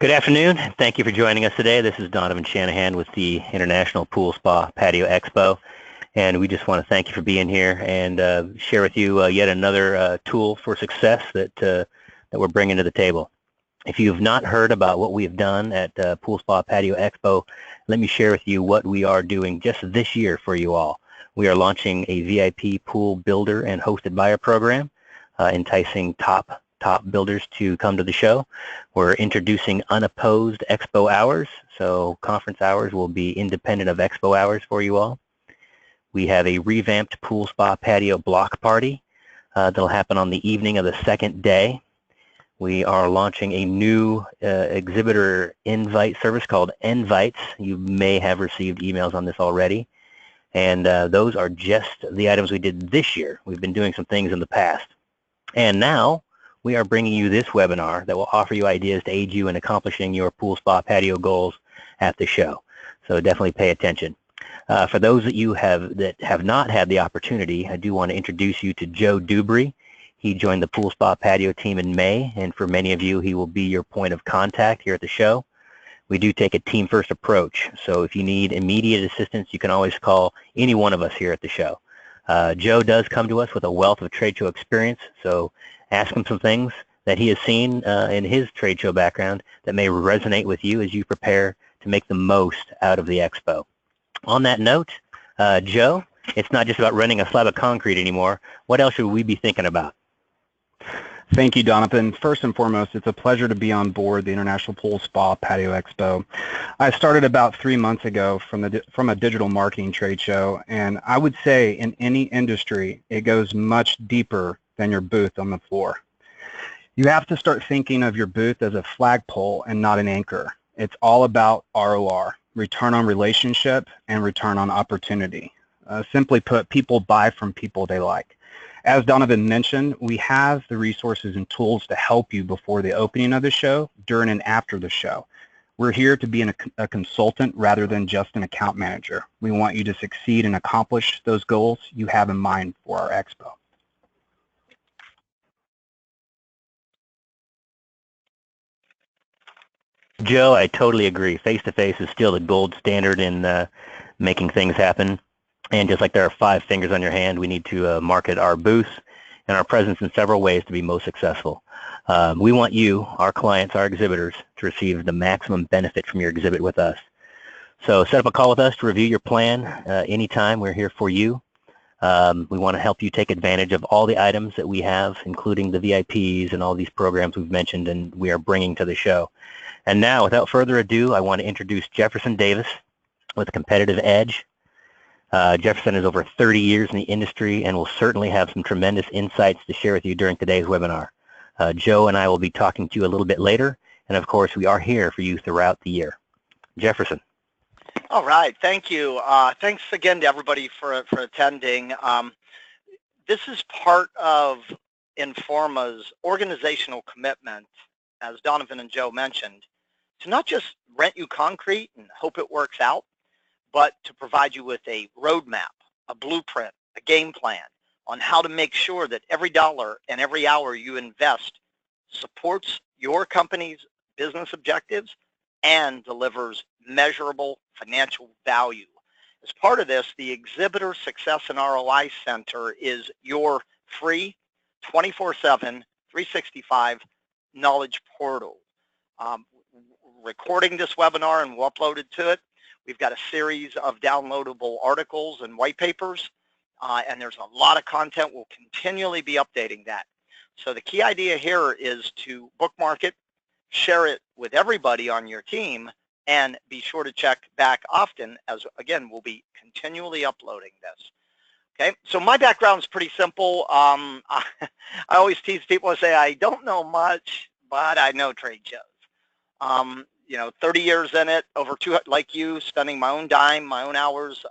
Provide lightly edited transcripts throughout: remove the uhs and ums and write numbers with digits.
Good afternoon. Thank you for joining us today. This is Donovan Shanahan with the International Pool Spa Patio Expo, and we just want to thank you for being here and share with you yet another tool for success that we're bringing to the table. If you've not heard about what we've done at Pool Spa Patio Expo, let me share with you what we are doing just this year for you all. We are launching a VIP pool builder and hosted buyer program, enticing top builders to come to the show. We're introducing unopposed expo hours, so conference hours will be independent of expo hours for you all. We have a revamped Pool Spa Patio block party that'll happen on the evening of the second day. We are launching a new exhibitor invite service called Invites. You may have received emails on this already, and those are just the items we did this year. We've been doing some things in the past, and now we are bringing you this webinar that will offer you ideas to aid you in accomplishing your pool spa patio goals at the show. So definitely pay attention. For those that you that have not had the opportunity, I do want to introduce you to Joe Dubry. He joined the Pool Spa Patio team in May, and for many of you, he will be your point of contact here at the show. We do take a team-first approach, so if you need immediate assistance, you can always call any one of us here at the show. Joe does come to us with a wealth of trade show experience, so ask him some things that he has seen in his trade show background that may resonate with you as you prepare to make the most out of the expo. On that note, Joe, it's not just about running a slab of concrete anymore. What else should we be thinking about? Thank you, Donovan. First and foremost, it's a pleasure to be on board the International Pool Spa Patio Expo. I started about 3 months ago from a digital marketing trade show, and I would say in any industry, it goes much deeper than your booth on the floor. You have to start thinking of your booth as a flagpole and not an anchor. It's all about ROR, return on relationship and return on opportunity. Simply put, people buy from people they like. As Donovan mentioned, we have the resources and tools to help you before the opening of the show, during and after the show. We're here to be a consultant rather than just an account manager. We want you to succeed and accomplish those goals you have in mind for our expo. Joe, I totally agree. Face-to-face is still the gold standard in making things happen. And just like there are 5 fingers on your hand, we need to market our booth and our presence in several ways to be most successful. We want you, our clients, our exhibitors, to receive the maximum benefit from your exhibit with us. So set up a call with us to review your plan anytime. We're here for you. We want to help you take advantage of all the items that we have, including the VIPs and all these programs we've mentioned and we are bringing to the show. And now, without further ado, I want to introduce Jefferson Davis with Competitive Edge. Jefferson is over 30 years in the industry and will certainly have some tremendous insights to share with you during today's webinar. Joe and I will be talking to you a little bit later, and of course, we are here for you throughout the year. Jefferson. All right, thank you. Thanks again to everybody for attending. This is part of Informa's organizational commitment, as Donovan and Joe mentioned, to not just rent you concrete and hope it works out, but to provide you with a roadmap, a blueprint, a game plan on how to make sure that every dollar and every hour you invest supports your company's business objectives and delivers measurable financial value. As part of this, the Exhibitor Success and ROI Center is your free 24/7, 365 knowledge portal. Recording this webinar and we'll upload it to it. We've got a series of downloadable articles and white papers, and there's a lot of content. We'll continually be updating that. So the key idea here is to bookmark it, share it with everybody on your team, and be sure to check back often as, again, we'll be continually uploading this. Okay, so my background is pretty simple. I always tease people and say I don't know much, but I know trade shows. You know, 30 years in it, over 200, like you, spending my own dime, my own hours,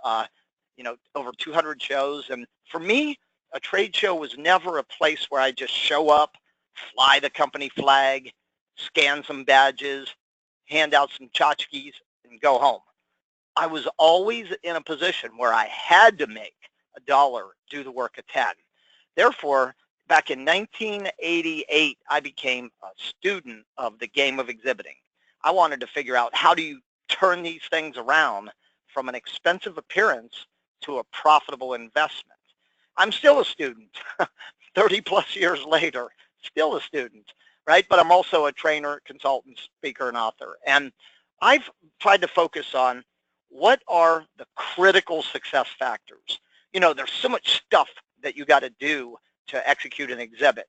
you know, over 200 shows. And for me, a trade show was never a place where I just show up, fly the company flag, scan some badges, hand out some tchotchkes, and go home. I was always in a position where I had to make $1, do the work of 10. Therefore, back in 1988, I became a student of the game of exhibiting. I wanted to figure out how do you turn these things around from an expensive appearance to a profitable investment. I'm still a student, 30 plus years later, still a student, right? But I'm also a trainer, consultant, speaker, and author. And I've tried to focus on what are the critical success factors. You know, there's so much stuff that you got to do to execute an exhibit.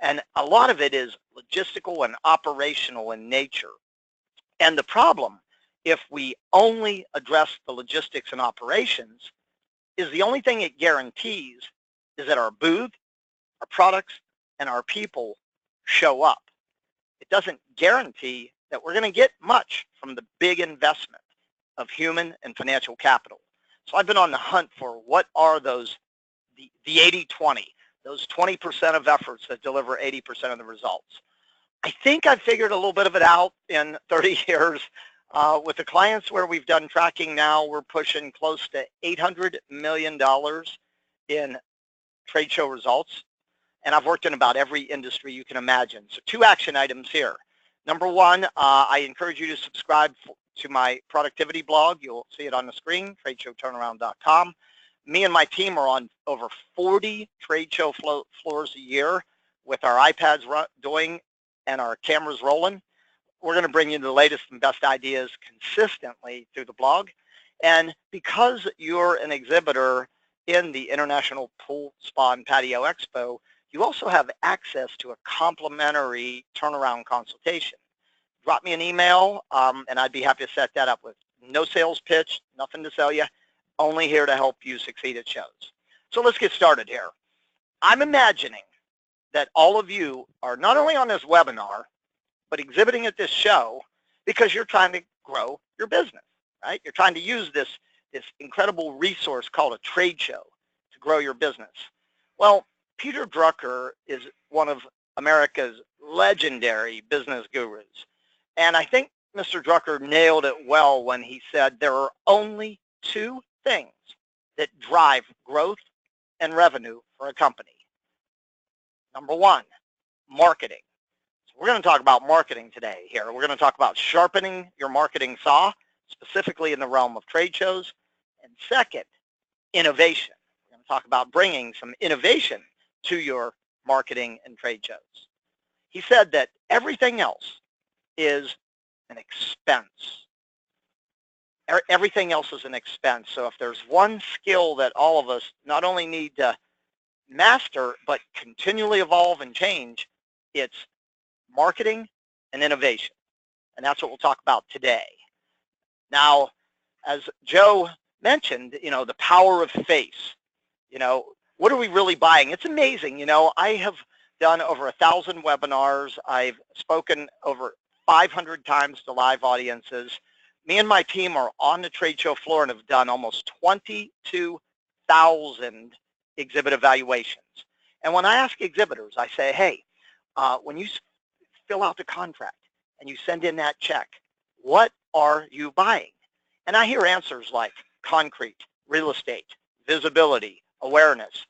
And a lot of it is logistical and operational in nature. And the problem, if we only address the logistics and operations, is the only thing it guarantees is that our booth, our products, and our people show up. It doesn't guarantee that we're going to get much from the big investment of human and financial capital. So I've been on the hunt for what are those, the 80-20, those 20% of efforts that deliver 80% of the results. I think I've figured a little bit of it out in 30 years. With the clients where we've done tracking now, we're pushing close to $800 million in trade show results. And I've worked in about every industry you can imagine. So 2 action items here. Number 1, I encourage you to subscribe to my productivity blog. You'll see it on the screen, tradeshowturnaround.com. Me and my team are on over 40 trade show floors a year with our iPads doing and our cameras rolling. We're going to bring you the latest and best ideas consistently through the blog. And because you're an exhibitor in the International Pool, Spa, and Patio Expo, you also have access to a complimentary turnaround consultation. Drop me an email, and I'd be happy to set that up with no sales pitch, nothing to sell you, only here to help you succeed at shows. So let's get started here. I'm imagining that all of you are not only on this webinar, but exhibiting at this show because you're trying to grow your business, right? You're trying to use this incredible resource called a trade show to grow your business. Well, Peter Drucker is one of America's legendary business gurus. And I think Mr. Drucker nailed it well when he said there are only 2 things that drive growth and revenue for a company. Number 1, marketing. So we're going to talk about marketing today here. We're going to talk about sharpening your marketing saw, specifically in the realm of trade shows. And second, innovation. We're going to talk about bringing some innovation to your marketing and trade shows. He said that everything else is an expense. Everything else is an expense. So if there's one skill that all of us not only need to master, but continually evolve and change, it's marketing and innovation. And that's what we'll talk about today. Now, as Joe mentioned, you know, the power of face. You know, what are we really buying? It's amazing. You know, I have done over 1,000 webinars. I've spoken over 500 times to live audiences. Me and my team are on the trade show floor and have done almost 22,000 exhibit evaluations. And when I ask exhibitors, I say, hey, when you fill out the contract and you send in that check, what are you buying? And I hear answers like concrete, real estate, visibility, awareness,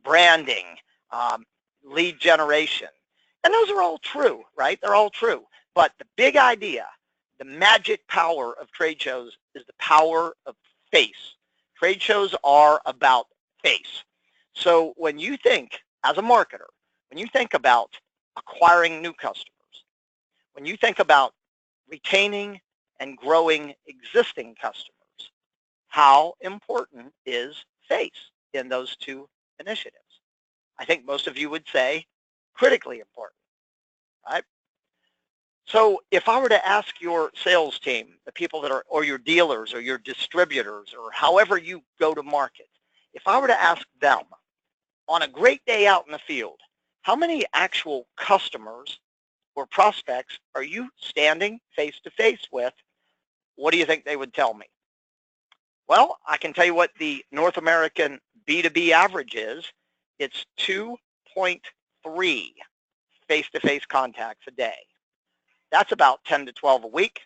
branding, lead generation. And those are all true, right? They're all true. But the big idea, the magic power of trade shows is the power of face. Trade shows are about face. So when you think, as a marketer, when you think about acquiring new customers, when you think about retaining and growing existing customers, how important is face in those 2 initiatives? I think most of you would say critically important, right? So if I were to ask your sales team, the people that are, or your dealers or your distributors or however you go to market, if I were to ask them on a great day out in the field, how many actual customers or prospects are you standing face to face with? What do you think they would tell me? Well, I can tell you what the North American B2B average is. It's 2.3 face-to-face contacts a day. That's about 10 to 12 a week.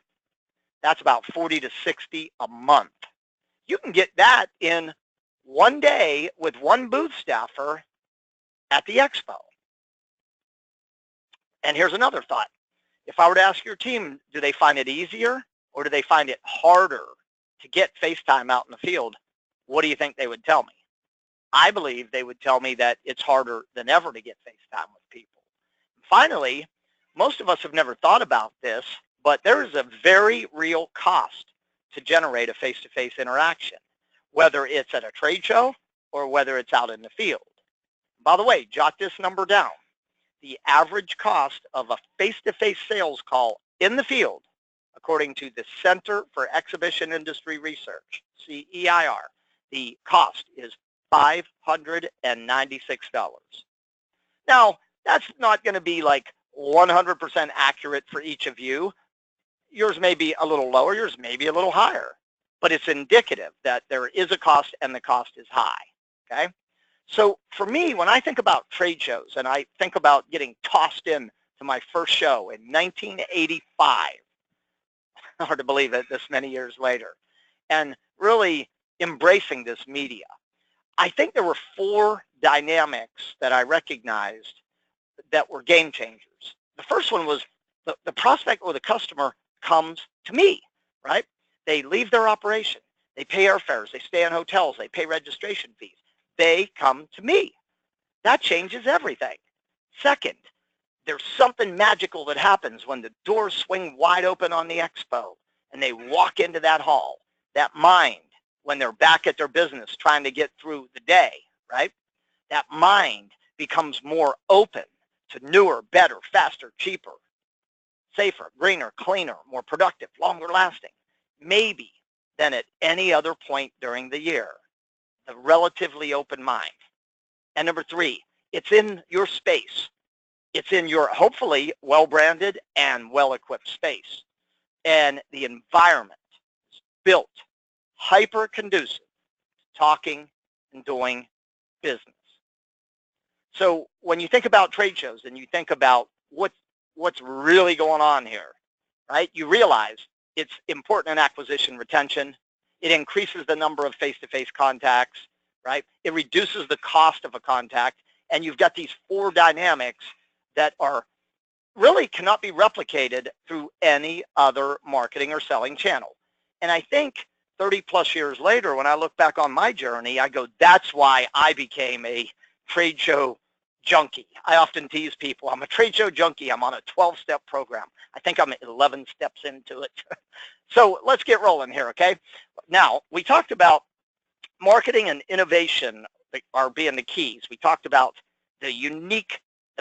That's about 40 to 60 a month. You can get that in one day with one booth staffer at the expo. And here's another thought. If I were to ask your team, do they find it easier or do they find it harder to get FaceTime out in the field, what do you think they would tell me? I believe they would tell me that it's harder than ever to get FaceTime with people. Finally, most of us have never thought about this, but there is a very real cost to generate a face-to-face interaction, whether it's at a trade show or whether it's out in the field. By the way, jot this number down. The average cost of a face-to-face sales call in the field, according to the Center for Exhibition Industry Research, CEIR, the cost is $596. Now, that's not going to be like 100% accurate for each of you. Yours may be a little lower, yours may be a little higher, but it's indicative that there is a cost and the cost is high, okay? So for me, when I think about trade shows and I think about getting tossed in to my first show in 1985, hard to believe it this many years later, and really embracing this media, I think there were 4 dynamics that I recognized that were game changers. The first one was the prospect or the customer comes to me, right? They leave their operation. They pay airfares. They stay in hotels. They pay registration fees. They come to me. That changes everything. Second, there's something magical that happens when the doors swing wide open on the expo and they walk into that hall. That mind, when they're back at their business trying to get through the day, right? That mind becomes more open to newer, better, faster, cheaper, safer, greener, cleaner, more productive, longer lasting, maybe than at any other point during the year. The relatively open mind. And number 3, it's in your space. It's in your hopefully well-branded and well-equipped space. And the environment is built hyper-conducive to talking and doing business. So when you think about trade shows and you think about what's really going on here, right, you realize it's important in acquisition retention. It increases the number of face-to-face contacts, right? It reduces the cost of a contact. And you've got these 4 dynamics that are really cannot be replicated through any other marketing or selling channel. And I think 30 plus years later, when I look back on my journey, I go, that's why I became a trade show junkie. I often tease people, I'm a trade show junkie. I'm on a 12-step program. I think I'm 11 steps into it. So let's get rolling here, okay? Now, we talked about marketing and innovation are being the keys. We talked about the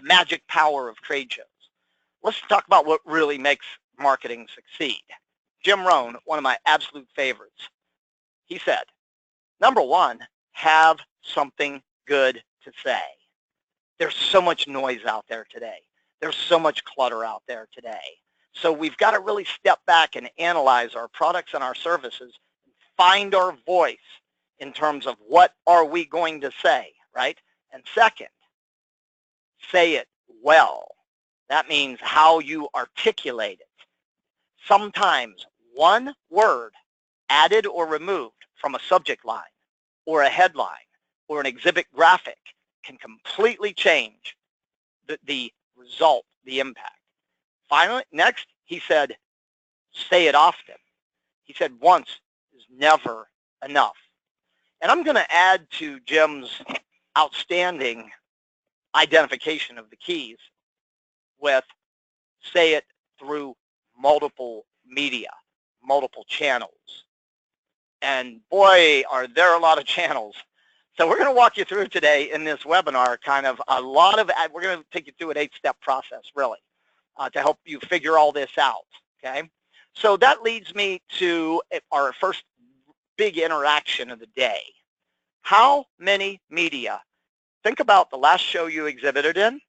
magic power of trade shows. Let's talk about what really makes marketing succeed. Jim Rohn, one of my absolute favorites, he said, number 1, have something good to say. There's so much noise out there today. There's so much clutter out there today. So we've got to really step back and analyze our products and our services, find our voice in terms of what are we going to say, right? And second, say it well. That means how you articulate it. Sometimes one word added or removed from a subject line or a headline or an exhibit graphic can completely change the result, the impact. Finally, next, he said, say it often. He said once is never enough. And I'm going to add to Jim's outstanding identification of the keys with say it through multiple media, multiple channels. And boy, are there a lot of channels. So we're going to walk you through today in this webinar kind of we're going to take you through an 8-step process really to help you figure all this out, okay? So that leads me to our first big interaction of the day. How many media? Think about the last show you exhibited in.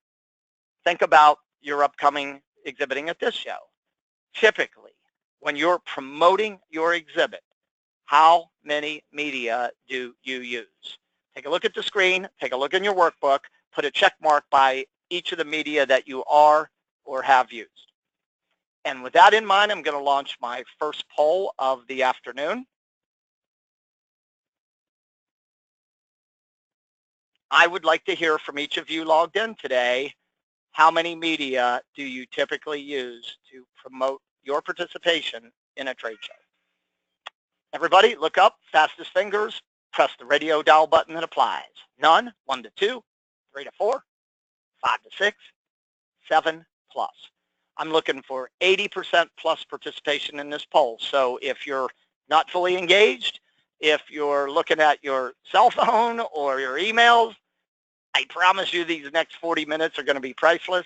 Think about your upcoming exhibiting at this show. Typically, when you're promoting your exhibit, how many media do you use? Take a look at the screen, take a look in your workbook, put a check mark by each of the media that you are or have used. And with that in mind, I'm going to launch my first poll of the afternoon. I would like to hear from each of you logged in today. How many media do you typically use to promote your participation in a trade show? Everybody, look up, fastest fingers, press the radio dial button that applies. None, 1 to 2, 3 to 4, 5 to 6, 7 plus. I'm looking for 80% plus participation in this poll. So if you're not fully engaged, if you're looking at your cell phone or your emails, I promise you these next 40 minutes are going to be priceless.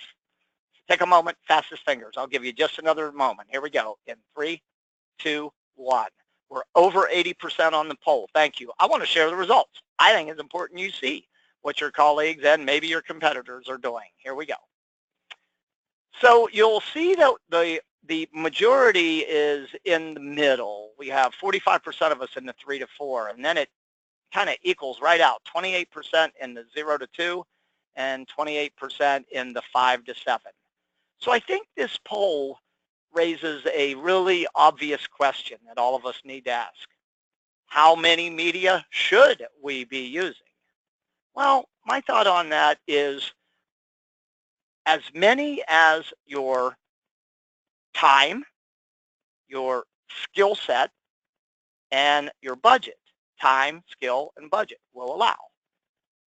Take a moment, fastest fingers. I'll give you just another moment. Here we go. In 3, 2, 1. We're over 80% on the poll. Thank you. I want to share the results. I think it's important you see what your colleagues and maybe your competitors are doing. Here we go. So you'll see that the majority is in the middle. We have 45% of us in the 3 to 4, and then it kind of equals right out. 28% in the 0 to 2 and 28% in the 5 to 7. So I think this poll raises a really obvious question that all of us need to ask. How many media should we be using? Well, my thought on that is as many as your time, your skill set, and your budget. Time, skill, and budget will allow.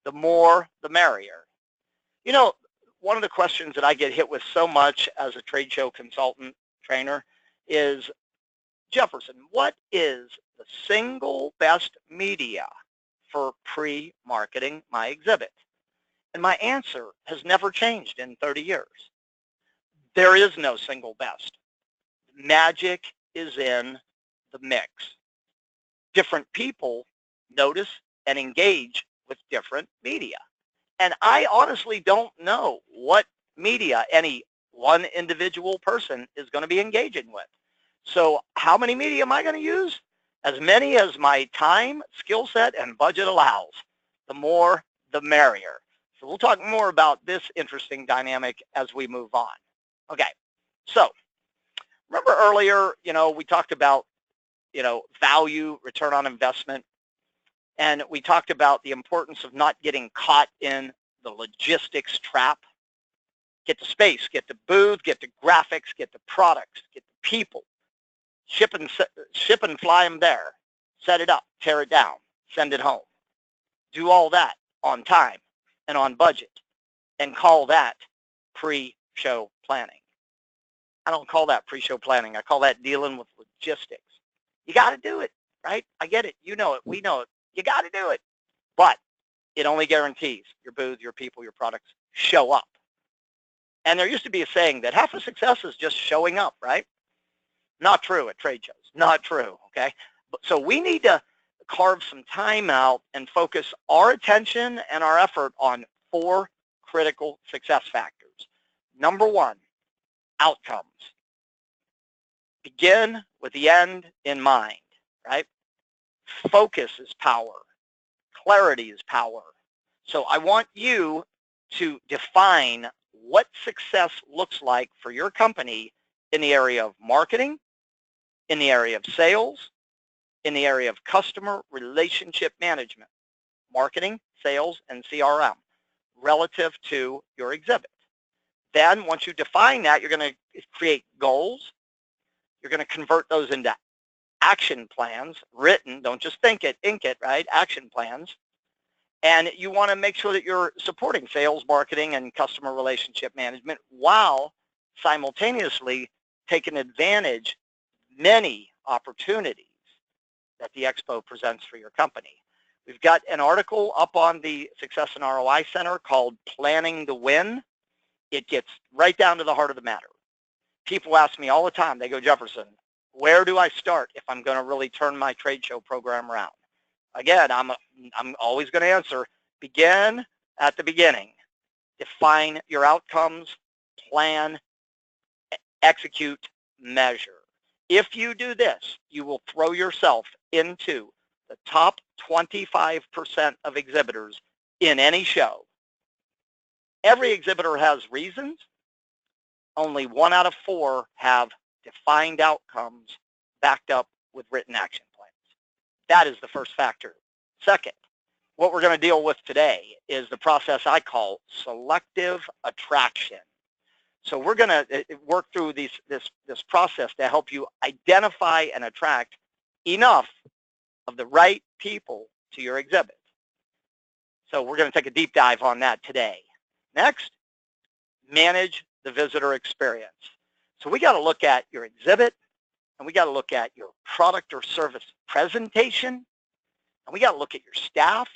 The more, the merrier. You know, one of the questions that I get hit with so much as a trade show consultant trainer is, Jefferson, what is the single best media for pre-marketing my exhibit? And my answer has never changed in 30 years. There is no single best. Magic is in the mix. Different people notice and engage with different media. And I honestly don't know what media any one individual person is going to be engaging with. So how many media am I going to use? As many as my time, skill set, and budget allows. The more, the merrier. So we'll talk more about this interesting dynamic as we move on. Okay, so remember earlier, we talked about, value, return on investment, and we talked about the importance of not getting caught in the logistics trap. Get the space, get the booth, get the graphics, get the products, get the people. Ship and fly them there. Set it up, tear it down, send it home. Do all that on time and on budget, and call that pre-show planning. I don't call that pre-show planning. I call that dealing with logistics. You got to do it, right? I get it. You know it. We know it. You got to do it. But it only guarantees your booth, your people, your products show up. And there used to be a saying that half of success is just showing up, right? Not true at trade shows. Not true, okay? So we need to carve some time out and focus our attention and our effort on 4 critical success factors. Number 1, outcomes. Begin with the end in mind, right? Focus is power. Clarity is power. So I want you to define what success looks like for your company in the area of marketing, in the area of sales, in the area of customer relationship management, marketing, sales, and CRM, relative to your exhibit. Then once you define that, you're going to create goals. You're going to convert those into action plans, written, don't just think it, ink it, right? Action plans. And you want to make sure that you're supporting sales, marketing, and customer relationship management while simultaneously taking advantage of many opportunities that the Expo presents for your company. We've got an article up on the Success and ROI Center called Planning to Win. It gets right down to the heart of the matter. People ask me all the time, they go, Jefferson, where do I start if I'm going to really turn my trade show program around? Again, I'm always going to answer, begin at the beginning. Define your outcomes, plan, execute, measure. If you do this, you will throw yourself into the top 25% of exhibitors in any show. Every exhibitor has reasons. Only 1 out of 4 have defined outcomes backed up with written action plans. That is the first factor. Second, what we're going to deal with today is the process I call selective attraction. So we're going to work through this process to help you identify and attract enough of the right people to your exhibit. So we're going to take a deep dive on that today. Next, manage the visitor experience. So we got to look at your exhibit, and we got to look at your product or service presentation, and we got to look at your staff.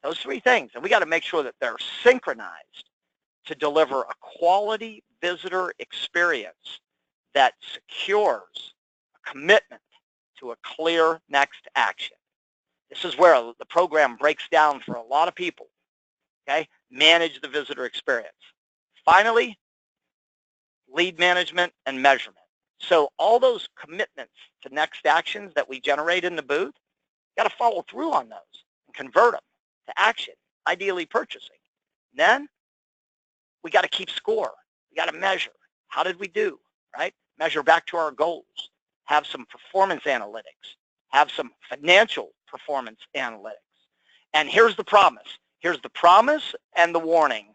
Those three things, and we got to make sure that they're synchronized to deliver a quality visitor experience that secures a commitment to a clear next action. This is where the program breaks down for a lot of people, okay? Manage the visitor experience. Finally, lead management and measurement. So all those commitments to next actions that we generate in the booth, got to follow through on those and convert them to action, ideally purchasing. And then we got to keep score. We got to measure. How did we do, right? Measure back to our goals. Have some performance analytics. Have some financial performance analytics. And here's the promise. Here's the promise and the warning.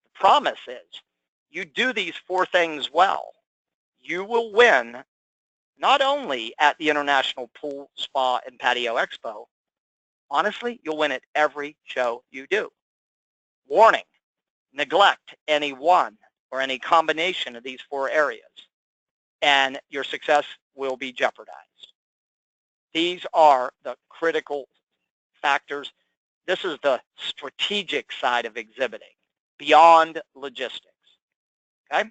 The promise is you do these four things well, you will win not only at the International Pool, Spa, and Patio Expo, honestly, you'll win at every show you do. Warning, neglect any one or any combination of these four areas, and your success will be jeopardized. These are the critical factors. This is the strategic side of exhibiting, beyond logistics. Okay?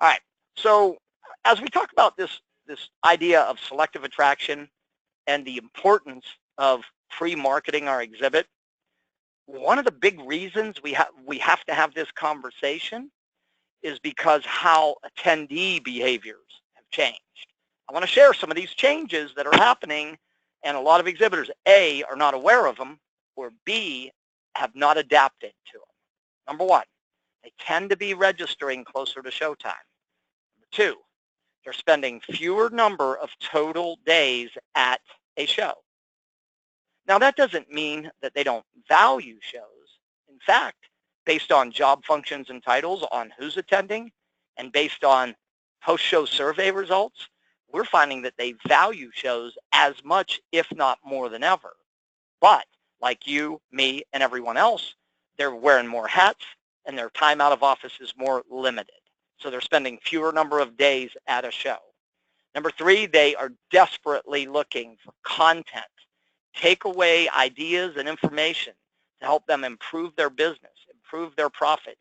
All right. So as we talk about this idea of selective attraction and the importance of pre-marketing our exhibit, one of the big reasons we have to have this conversation is because how attendee behaviors have changed. I want to share some of these changes that are happening, and a lot of exhibitors, A, are not aware of them, or B, have not adapted to them. Number one, they tend to be registering closer to showtime. Number two, they're spending fewer number of total days at a show. Now, that doesn't mean that they don't value shows. In fact, based on job functions and titles on who's attending, and based on post-show survey results, we're finding that they value shows as much, if not more than ever. But like you, me, and everyone else, they're wearing more hats, and their time out of office is more limited. So they're spending fewer number of days at a show. Number three, they are desperately looking for content, takeaway ideas and information to help them improve their business, improve their profits,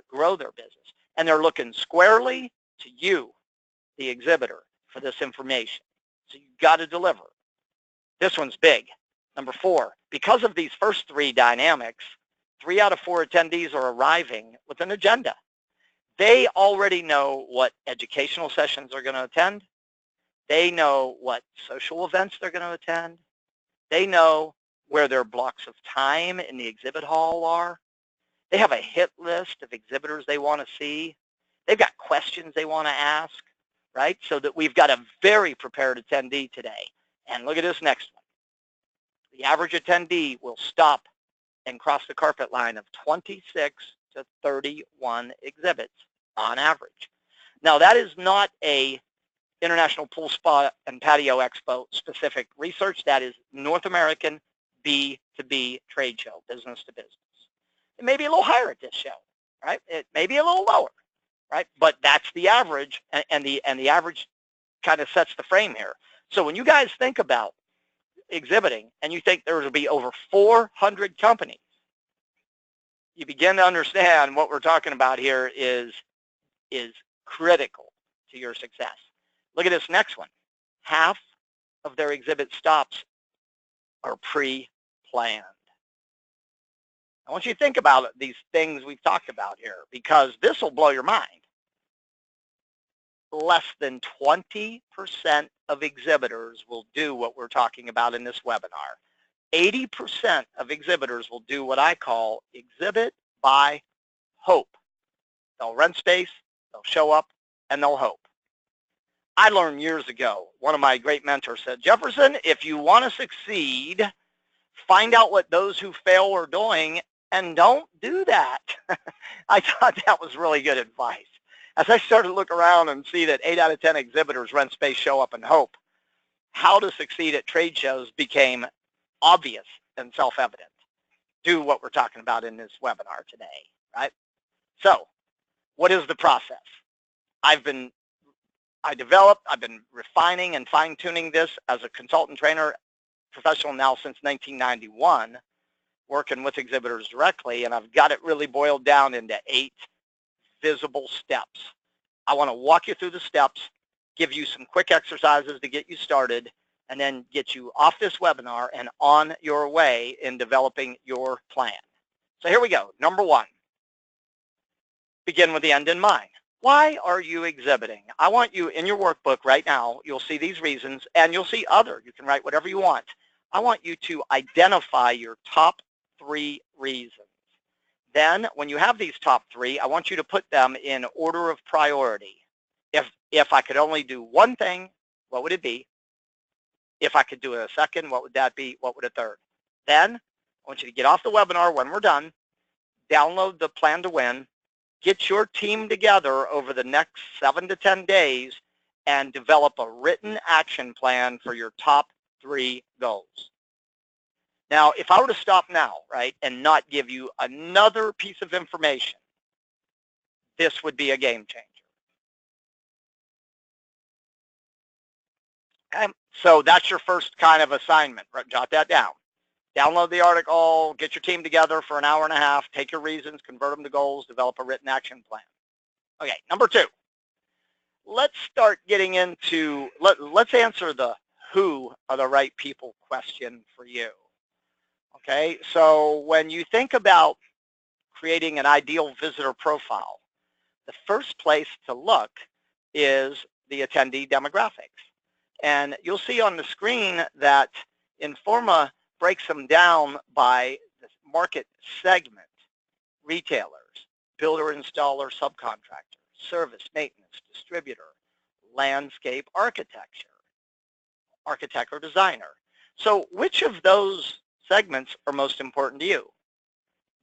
grow their business. And they're looking squarely to you, the exhibitor, for this information. So you've got to deliver. This one's big. Number four, because of these first three dynamics, 3 out of 4 attendees are arriving with an agenda. They already know what educational sessions they're going to attend. They know what social events they're going to attend. They know where their blocks of time in the exhibit hall are. They have a hit list of exhibitors they want to see. They've got questions they want to ask, right? So that we've got a very prepared attendee today. And look at this next one. The average attendee will stop and cross the carpet line of 26 to 31 exhibits on average. Now, that is not a International Pool, Spa, and Patio Expo specific research. That is North American B2B trade show, business to business. It may be a little higher at this show, right? It may be a little lower, right? But that's the average, and the average kind of sets the frame here. So when you guys think about exhibiting and you think there will be over 400 companies, you begin to understand what we're talking about here is critical to your success. Look at this next one. Half of their exhibit stops are pre-planned. I want you to think about these things we've talked about here, because this will blow your mind. Less than 20% of exhibitors will do what we're talking about in this webinar. 80% of exhibitors will do what I call exhibit by hope. They'll rent space, they'll show up, and they'll hope. I learned years ago, one of my great mentors said, Jefferson, if you want to succeed, find out what those who fail are doing and don't do that. I thought that was really good advice. As I started to look around and see that 8 out of 10 exhibitors rent space, show up, and hope, how to succeed at trade shows became obvious and self-evident. Do what we're talking about in this webinar today, right? So what is the process? I've been refining and fine-tuning this as a consultant trainer professional now since 1991, working with exhibitors directly, and I've got it really boiled down into 8 visible steps. I want to walk you through the steps, give you some quick exercises to get you started, and then get you off this webinar and on your way in developing your plan. So here we go. Number 1, begin with the end in mind. Why are you exhibiting? I want you in your workbook right now, you'll see these reasons, and you'll see other. You can write whatever you want. I want you to identify your top 3 reasons. Then, when you have these top 3, I want you to put them in order of priority. If I could only do one thing, what would it be? If I could do a second, what would that be? What would a third? Then, I want you to get off the webinar when we're done, download the Plan to Win, get your team together over the next 7 to 10 days, and develop a written action plan for your top 3 goals. Now, if I were to stop now, right, and not give you another piece of information, this would be a game changer. Okay? So that's your first kind of assignment. Right? Jot that down. Download the article, get your team together for an hour and a half, take your reasons, convert them to goals, develop a written action plan. Okay, number 2. Let's start getting into, let's answer the who are the right people question for you. Okay, so when you think about creating an ideal visitor profile, the first place to look is the attendee demographics. And you'll see on the screen that Informa breaks them down by the market segment: retailers, builder, installer, subcontractor, service, maintenance, distributor, landscape architecture, architect or designer. So which of those segments are most important to you?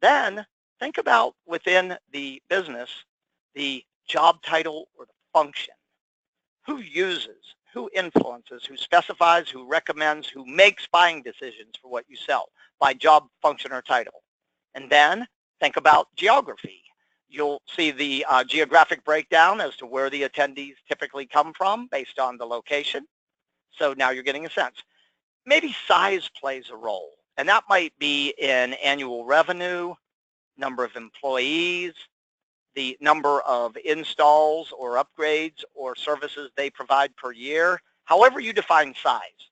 Then think about within the business, the job title or the function. Who uses, who influences, who specifies, who recommends, who makes buying decisions for what you sell by job, function, or title. And then think about geography. You'll see the geographic breakdown as to where the attendees typically come from based on the location. So now you're getting a sense. Maybe size plays a role, and that might be in annual revenue, number of employees, the number of installs or upgrades or services they provide per year, however you define size,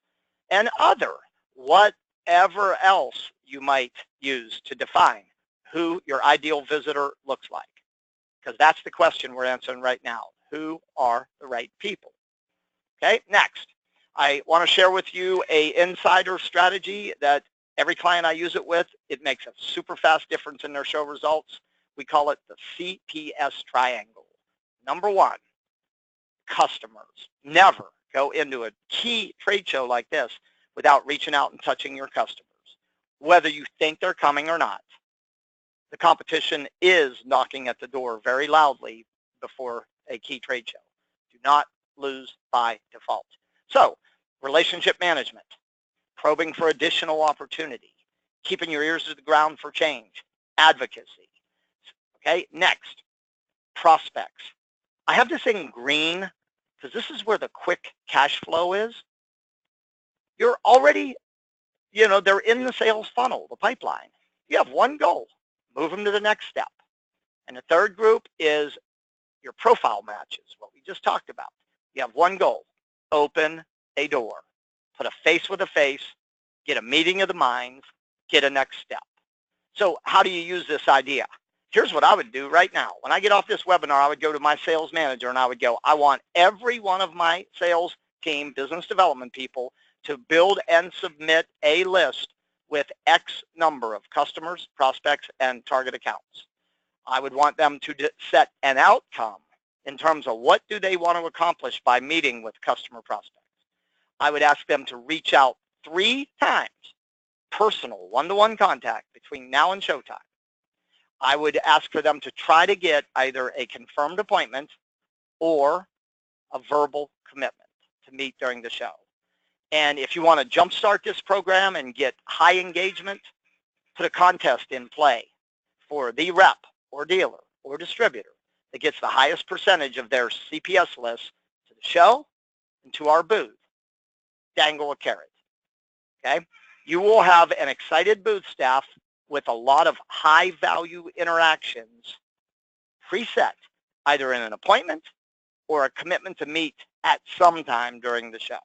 and other, whatever else you might use to define who your ideal visitor looks like, because that's the question we're answering right now. Who are the right people? Okay, next, I want to share with you an insider strategy that every client I use it with, it makes a super fast difference in their show results. We call it the CPS triangle. Number 1, customers. Never go into a key trade show like this without reaching out and touching your customers, whether you think they're coming or not. The competition is knocking at the door very loudly before a key trade show. Do not lose by default. So, relationship management, probing for additional opportunity, keeping your ears to the ground for change, advocacy. Okay, next, prospects. I have this in green because this is where the quick cash flow is. You're already, they're in the sales funnel, the pipeline. You have one goal, move them to the next step. And the third group is your profile matches, what we just talked about. You have one goal, open a door, put a face with a face, get a meeting of the minds, get a next step. So how do you use this idea? Here's what I would do right now. When I get off this webinar, I would go to my sales manager and I would go, I want every one of my sales team, business development people, to build and submit a list with X number of customers, prospects, and target accounts. I would want them to set an outcome in terms of what do they want to accomplish by meeting with customer prospects. I would ask them to reach out 3 times, personal, one-to-one contact between now and showtime. I would ask for them to try to get either a confirmed appointment or a verbal commitment to meet during the show. And if you want to jumpstart this program and get high engagement, put a contest in play for the rep or dealer or distributor that gets the highest percentage of their CPS list to the show and to our booth. Dangle a carrot. Okay? You will have an excited booth staff with a lot of high value interactions preset, either in an appointment or a commitment to meet at some time during the show.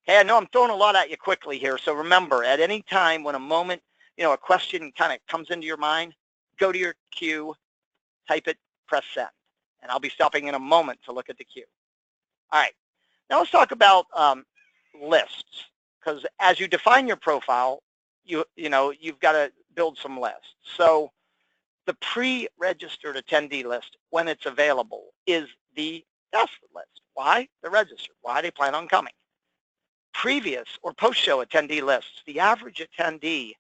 Okay, I know I'm throwing a lot at you quickly here, so remember, at any time when a moment, a question kind of comes into your mind, go to your queue, type it, press send, and I'll be stopping in a moment to look at the queue. All right, now let's talk about lists, because as you define your profile, you've got to build some lists. So the pre-registered attendee list, when it's available, is the best list. Why? They're registered. Why? They plan on coming. Previous or post-show attendee lists, the average attendee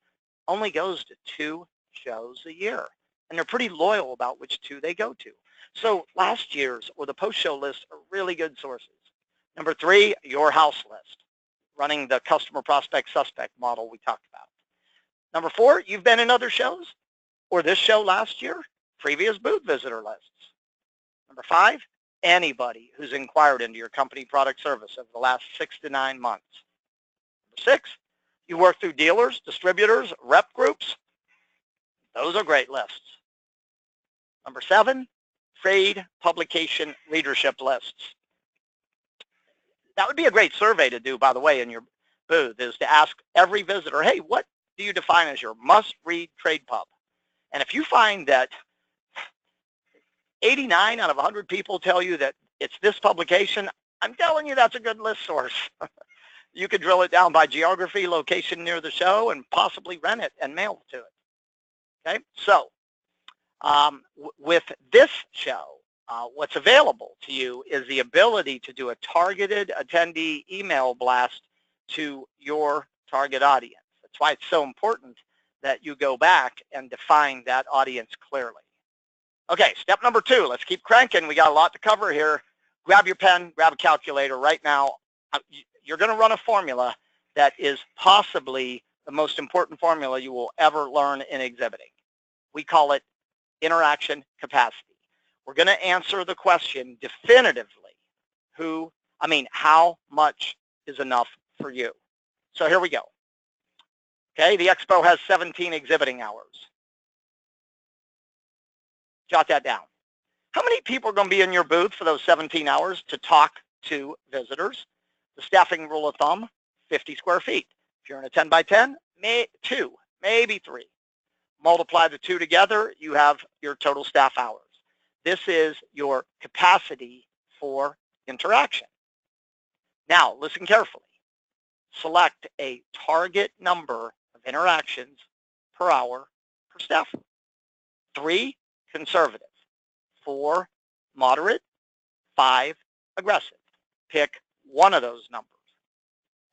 only goes to 2 shows a year, and they're pretty loyal about which 2 they go to. So last year's or the post-show lists are really good sources. Number 3, your house list, running the customer prospect suspect model we talked about. Number 4, you've been in other shows or this show last year, previous booth visitor lists. Number 5, anybody who's inquired into your company product service over the last 6 to 9 months. Number 6, you work through dealers, distributors, rep groups. Those are great lists. Number 7, trade publication leadership lists. That would be a great survey to do, by the way, in your booth, is to ask every visitor, hey, what do you define as your must-read trade pub? And if you find that 89 out of 100 people tell you that it's this publication, I'm telling you that's a good list source. You could drill it down by geography, location near the show, and possibly rent it and mail to it. Okay, so with this show, what's available to you is the ability to do a targeted attendee email blast to your target audience. That's why it's so important that you go back and define that audience clearly. Okay, step number 2, let's keep cranking. We got a lot to cover here. Grab your pen, grab a calculator right now. You're going to run a formula that is possibly the most important formula you will ever learn in exhibiting. We call it interaction capacity. We're going to answer the question definitively, how much is enough for you? So here we go. Okay, the expo has 17 exhibiting hours. Jot that down. How many people are going to be in your booth for those 17 hours to talk to visitors? The staffing rule of thumb, 50 square feet. If you're in a 10 by 10, 2, maybe 3. Multiply the 2 together, you have your total staff hours. This is your capacity for interaction. Now, listen carefully. Select a target number of interactions per hour per staff. 3, conservative. 4, moderate. 5, aggressive. Pick one of those numbers.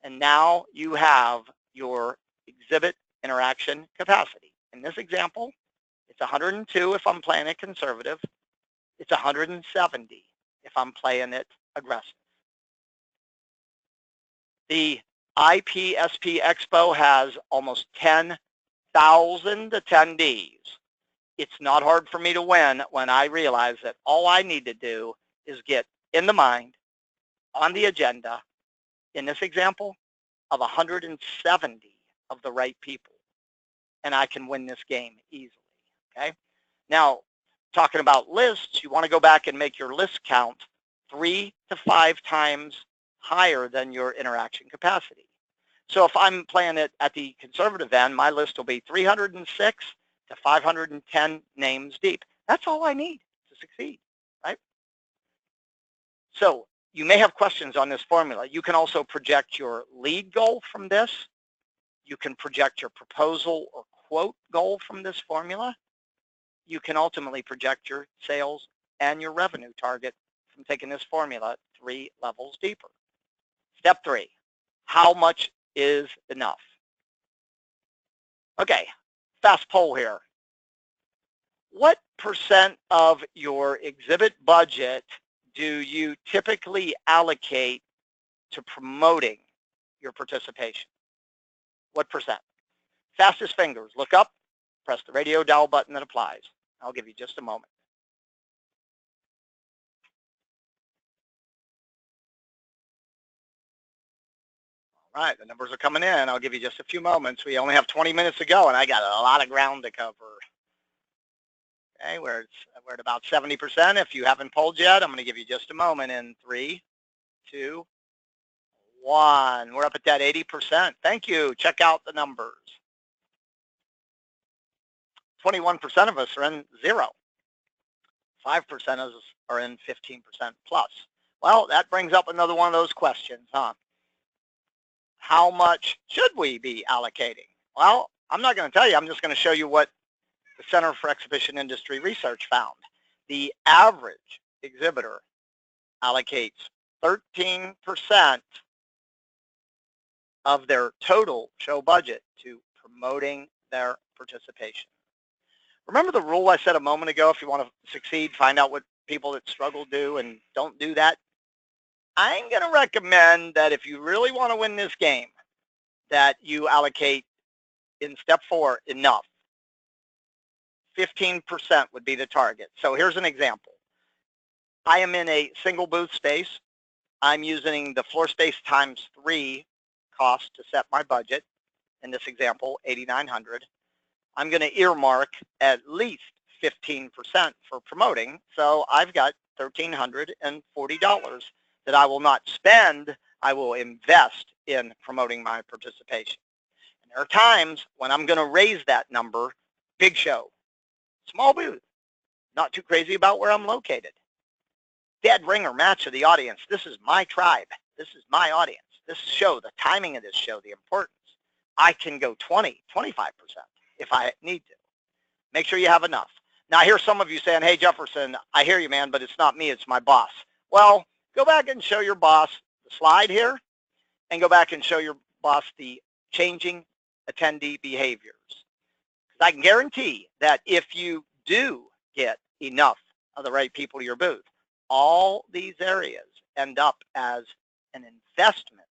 And now you have your exhibit interaction capacity. In this example, it's 102 if I'm playing it conservative. It's 170 if I'm playing it aggressive. The IPSP Expo has almost 10,000 attendees. It's not hard for me to win when I realize that all I need to do is get in the mind, on the agenda, in this example, of 170 of the right people. And I can win this game easily, okay? Now, talking about lists, you want to go back and make your list count 3 to 5 times higher than your interaction capacity. So if I'm playing it at the conservative end, my list will be 306 to 510 names deep. That's all I need to succeed, right? So you may have questions on this formula. You can also project your lead goal from this. You can project your proposal or quote goal from this formula. You can ultimately project your sales and your revenue target from taking this formula 3 levels deeper. Step 3, how much is enough? Okay, fast poll here. What percent of your exhibit budget do you typically allocate to promoting your participation? What percent? Fastest fingers, look up, press the radio dial button that applies. I'll give you just a moment. All right, the numbers are coming in. I'll give you just a few moments. We only have 20 minutes to go, and I got a lot of ground to cover. Okay, we're at about 70%. If you haven't polled yet, I'm going to give you just a moment in 3, 2, 1. We're up at that 80%. Thank you. Check out the numbers. 21% of us are in 0. 5% of us are in 15% plus. Well, that brings up another one of those questions, huh? How much should we be allocating? Well, I'm not going to tell you. I'm just going to show you what the Center for Exhibition Industry Research found. The average exhibitor allocates 13% of their total show budget to promoting their participation. Remember the rule I said a moment ago, if you want to succeed, find out what people that struggle do and don't do that? I'm going to recommend that if you really want to win this game, that you allocate in step 4 enough. 15% would be the target. So here's an example. I am in a single booth space. I'm using the floor space times 3 cost to set my budget. In this example, $8,900. I'm going to earmark at least 15% for promoting. So I've got $1,340 that I will not spend. I will invest in promoting my participation. And there are times when I'm going to raise that number. Big show, small booth, not too crazy about where I'm located. Dead ringer match of the audience. This is my tribe. This is my audience. This show, the timing of this show, the importance. I can go 20, 25% if I need to. Make sure you have enough. Now, I hear some of you saying, hey, Jefferson, I hear you, man, but it's not me, it's my boss. Well, go back and show your boss the slide here, and go back and show your boss the changing attendee behaviors. Because I can guarantee that if you do get enough of the right people to your booth, all these areas end up as an investment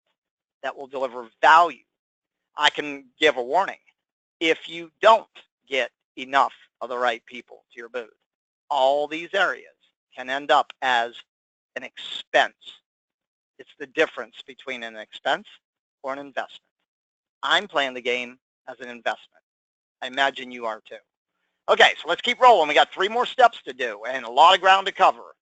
that will deliver value. I can give a warning. If you don't get enough of the right people to your booth, all these areas can end up as an expense. It's the difference between an expense or an investment. I'm playing the game as an investment. I imagine you are too. Okay, so let's keep rolling. We got 3 more steps to do and a lot of ground to cover.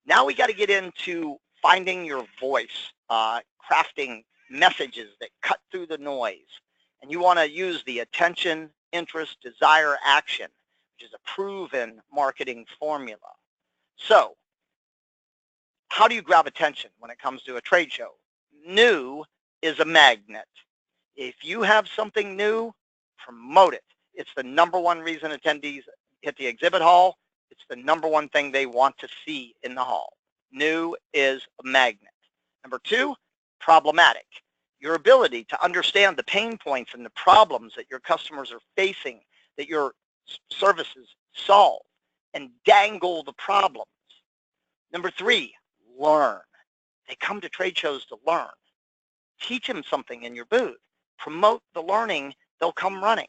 Now we got to get into finding your voice, crafting messages that cut through the noise. And you want to use the attention, interest, desire, action, which is a proven marketing formula. So how do you grab attention when it comes to a trade show? New is a magnet. If you have something new, promote it. It's the #1 reason attendees hit the exhibit hall. It's the #1 thing they want to see in the hall. New is a magnet. Number 2, problematic. Your ability to understand the pain points and the problems that your customers are facing, that your services solve, and dangle the problems. Number 3, learn. They come to trade shows to learn. Teach them something in your booth. Promote the learning, they'll come running.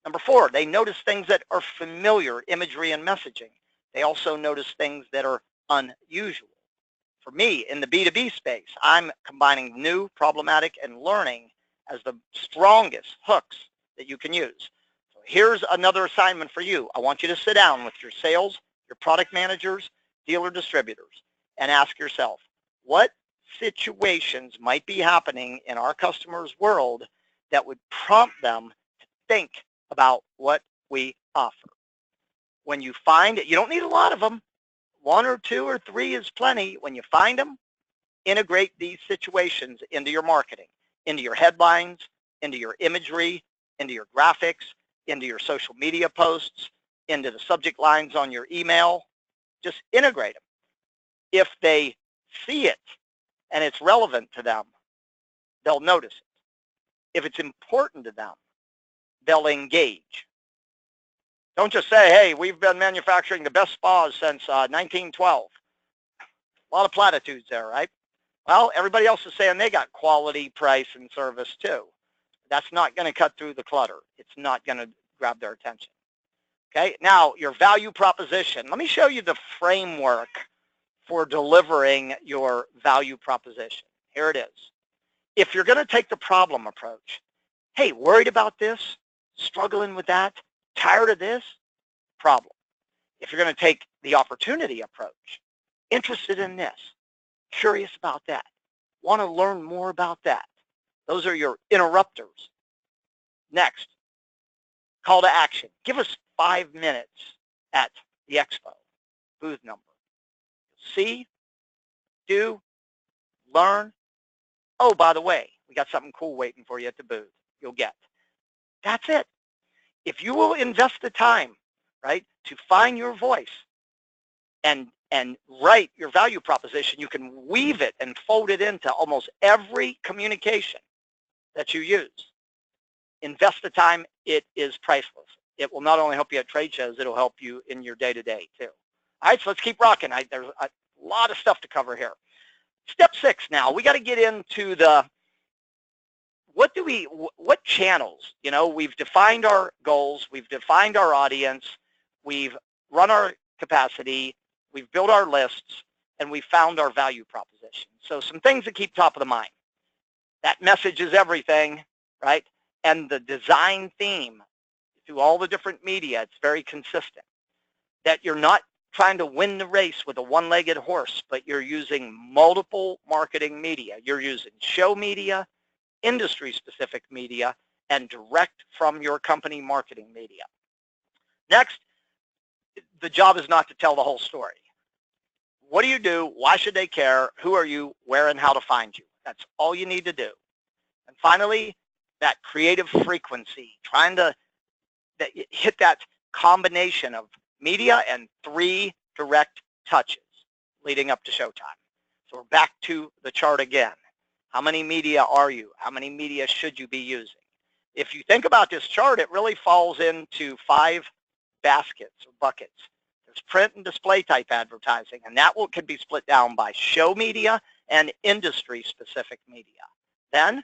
Number 4, they notice things that are familiar, imagery and messaging. They also notice things that are unusual. For me, in the B2B space, I'm combining new, problematic, and learning as the strongest hooks that you can use. So here's another assignment for you. I want you to sit down with your sales, your product managers, dealer distributors, and ask yourself, what situations might be happening in our customers' world that would prompt them to think about what we offer? When you find it, you don't need a lot of them. 1 or 2 or 3 is plenty. When you find them, integrate these situations into your marketing, into your headlines, into your imagery, into your graphics, into your social media posts, into the subject lines on your email. Just integrate them. If they see it and it's relevant to them, they'll notice it. If it's important to them, they'll engage. Don't just say, hey, we've been manufacturing the best spas since 1912. A lot of platitudes there, right? Well, everybody else is saying they got quality, price, and service too. That's not going to cut through the clutter. It's not going to grab their attention. Okay, now your value proposition. Let me show you the framework for delivering your value proposition. Here it is. If you're going to take the problem approach, hey, worried about this, struggling with that, tired of this, problem. If you're going to take the opportunity approach, interested in this, curious about that, want to learn more about that, those are your interrupters. Next, call to action. Give us 5 minutes at the expo, booth number. See, do, learn. Oh, by the way, we got something cool waiting for you at the booth. You'll get. That's it. If you will invest the time, right, to find your voice and write your value proposition, you can weave it and fold it into almost every communication that you use. Invest the time. It is priceless. It will not only help you at trade shows, it'll help you in your day-to-day too. All right, so let's keep rocking. There's a lot of stuff to cover here. Step 6 now, we got to get into the, what channels? You know, we've defined our goals, we've defined our audience, we've run our capacity, we've built our lists, and we've found our value proposition. So some things that keep top of the mind. That message is everything, right? And the design theme through all the different media, it's very consistent. That you're not trying to win the race with a one-legged horse, but you're using multiple marketing media. You're using show media, industry-specific media, and direct from your company marketing media. Next, the job is not to tell the whole story. What do you do? Why should they care? Who are you? Where and how to find you? That's all you need to do. And finally, that creative frequency, trying to hit that combination of media and 3 direct touches leading up to showtime. So we're back to the chart again. How many media are you? How many media should you be using? If you think about this chart, it really falls into 5 baskets or buckets. There's print and display type advertising, and that can be split down by show media and industry specific media. Then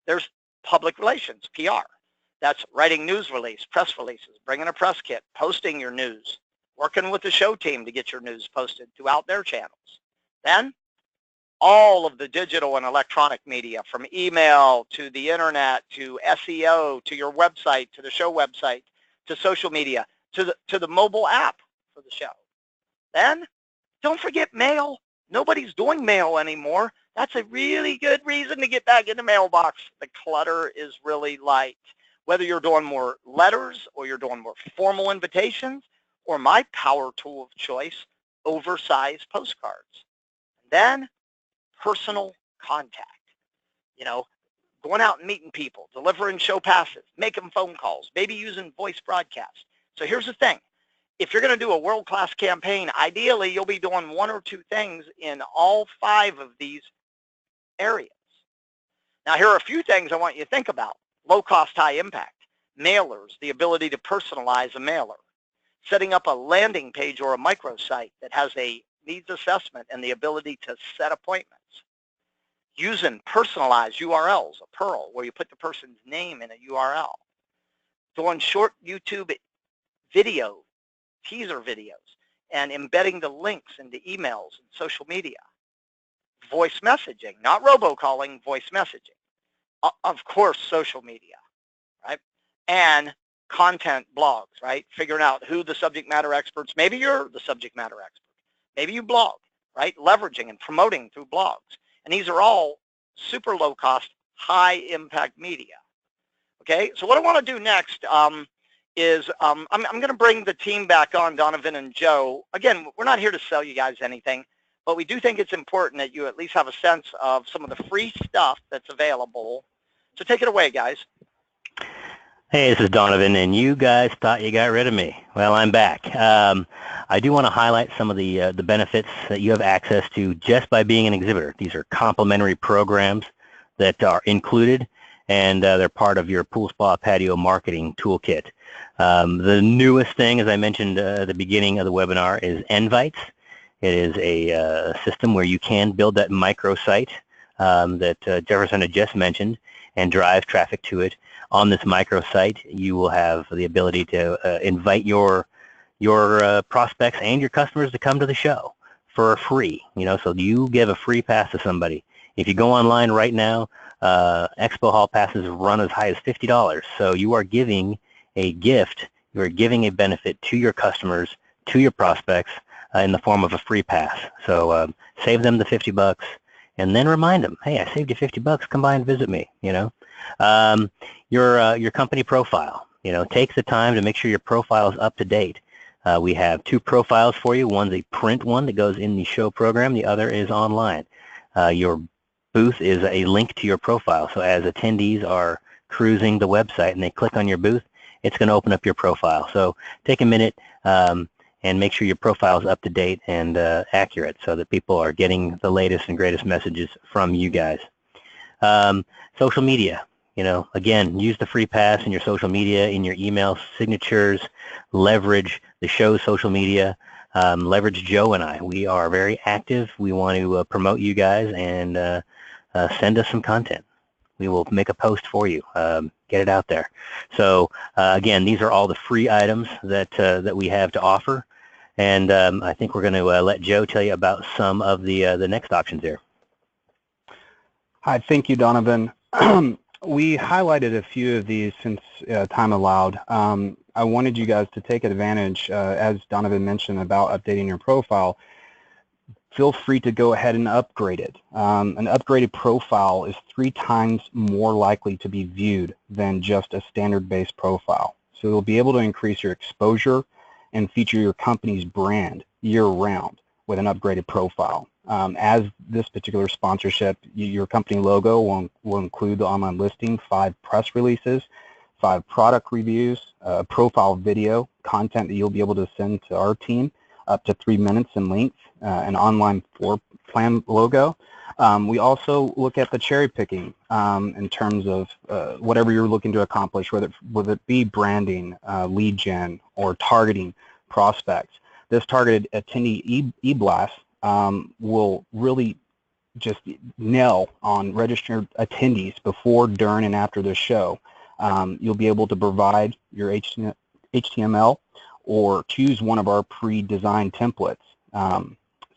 there's public relations, PR. That's writing news release, press releases, bringing a press kit, posting your news, working with the show team to get your news posted throughout their channels. Then all of the digital and electronic media, from email to the internet to SEO to your website to the show website to social media to the mobile app for the show. Then don't forget mail. Nobody's doing mail anymore. That's a really good reason to get back in the mailbox. The clutter is really light. Whether you're doing more letters or you're doing more formal invitations, or my power tool of choice, oversized postcards. And then personal contact. You know, going out and meeting people, delivering show passes, making phone calls, maybe using voice broadcasts. So here's the thing. If you're going to do a world-class campaign, ideally you'll be doing 1 or 2 things in all 5 of these areas. Now here are a few things I want you to think about. Low cost, high impact. Mailers, the ability to personalize a mailer. Setting up a landing page or a microsite that has a needs assessment and the ability to set appointments. Using personalized URLs, a PURL, where you put the person's name in a URL. Doing short YouTube video, teaser videos, and embedding the links into emails and social media. Voice messaging, not robocalling, voice messaging. Of course, social media, right? And content blogs, right? Figuring out who the subject matter experts, maybe you're the subject matter expert. Maybe you blog, right? Leveraging and promoting through blogs. And these are all super low cost, high impact media. Okay, so what I want to do next is I'm going to bring the team back on, Donovan and Joe. Again, we're not here to sell you guys anything, but we do think it's important that you at least have a sense of some of the free stuff that's available. So take it away, guys. Hey, this is Donovan, and you guys thought you got rid of me. Well, I'm back. I do want to highlight some of the benefits that you have access to just by being an exhibitor. These are complimentary programs that are included, and they're part of your pool spa patio marketing toolkit. The newest thing, as I mentioned at the beginning of the webinar, is Invites. It is a system where you can build that microsite that Jefferson had just mentioned and drive traffic to it. On this microsite, you will have the ability to invite your prospects and your customers to come to the show for free. So you give a free pass to somebody. If you go online right now, Expo Hall passes run as high as $50. So you are giving a gift, you are giving a benefit to your customers, to your prospects, in the form of a free pass. So save them the $50 and then remind them, hey, I saved you $50, come by and visit me. Your company profile, take the time to make sure your profile is up to date. We have two profiles for you. One's a print one that goes in the show program. The other is online. Your booth is a link to your profile. So as attendees are cruising the website and they click on your booth, it's going to open up your profile. So take a minute and make sure your profile is up to date and accurate so that people are getting the latest and greatest messages from you guys. Social media. Again, use the free pass in your social media, in your email signatures, leverage the show's social media, leverage Joe and I. We are very active. We want to promote you guys and send us some content. We will make a post for you. Get it out there. So again, these are all the free items that we have to offer. And I think we're going to let Joe tell you about some of the next options here. Hi, thank you, Donovan. We highlighted a few of these since time allowed. I wanted you guys to take advantage, as Donovan mentioned, about updating your profile. Feel free to go ahead and upgrade it. An upgraded profile is 3 times more likely to be viewed than just a standard-based profile. So you'll be able to increase your exposure and feature your company's brand year-round with an upgraded profile. As this particular sponsorship, your company logo will include the online listing, 5 press releases, 5 product reviews, a profile video, content that you'll be able to send to our team, up to 3 minutes in length, an online floor plan logo. We also look at the cherry picking in terms of whatever you're looking to accomplish, whether it be branding, lead gen, or targeting prospects. This targeted attendee e-blast will really just nail on registered attendees before, during, and after the show. You'll be able to provide your HTML or choose one of our pre-designed templates.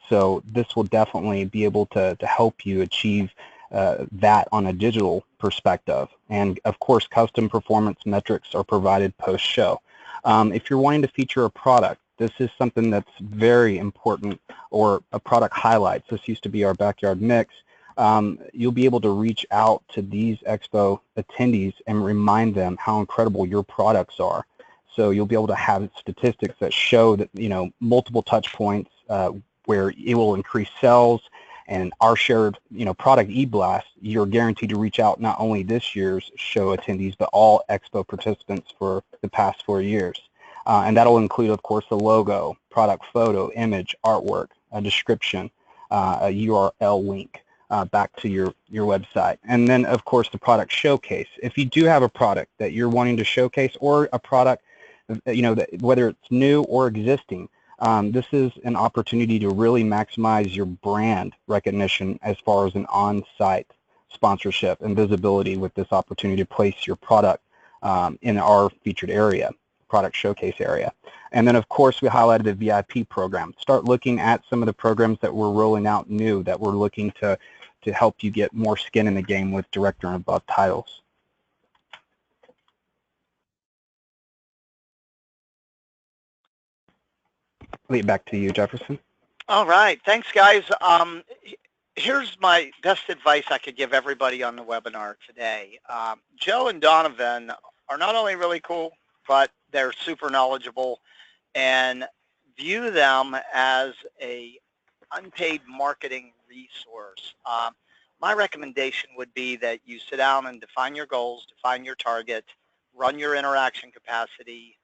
So this will definitely be able to help you achieve that on a digital perspective. And of course, custom performance metrics are provided post-show. If you're wanting to feature a product, this is something that's very important, or a product highlights. This used to be our backyard mix. You'll be able to reach out to these expo attendees and remind them how incredible your products are. So you'll be able to have statistics that show that, multiple touch points where it will increase sales, and our shared, product e-blast, you're guaranteed to reach out not only this year's show attendees, but all expo participants for the past 4 years. And that'll include, of course, the logo, product photo, image, artwork, a description, a URL link back to your website. And then, of course, the product showcase. If you do have a product that you're wanting to showcase, or a product, whether it's new or existing, this is an opportunity to really maximize your brand recognition as far as an on-site sponsorship and visibility with this opportunity to place your product in our featured area, product showcase area. And then, of course, we highlighted the VIP program. Start looking at some of the programs that we're rolling out new, that we're looking to help you get more skin in the game with director and above titles. Lead back to you, Jefferson. All right, thanks, guys. Here's my best advice I could give everybody on the webinar today. Joe and Donovan are not only really cool, but they're super knowledgeable, and view them as a unpaid marketing resource. My recommendation would be that you sit down and define your goals, define your target, run your interaction capacity,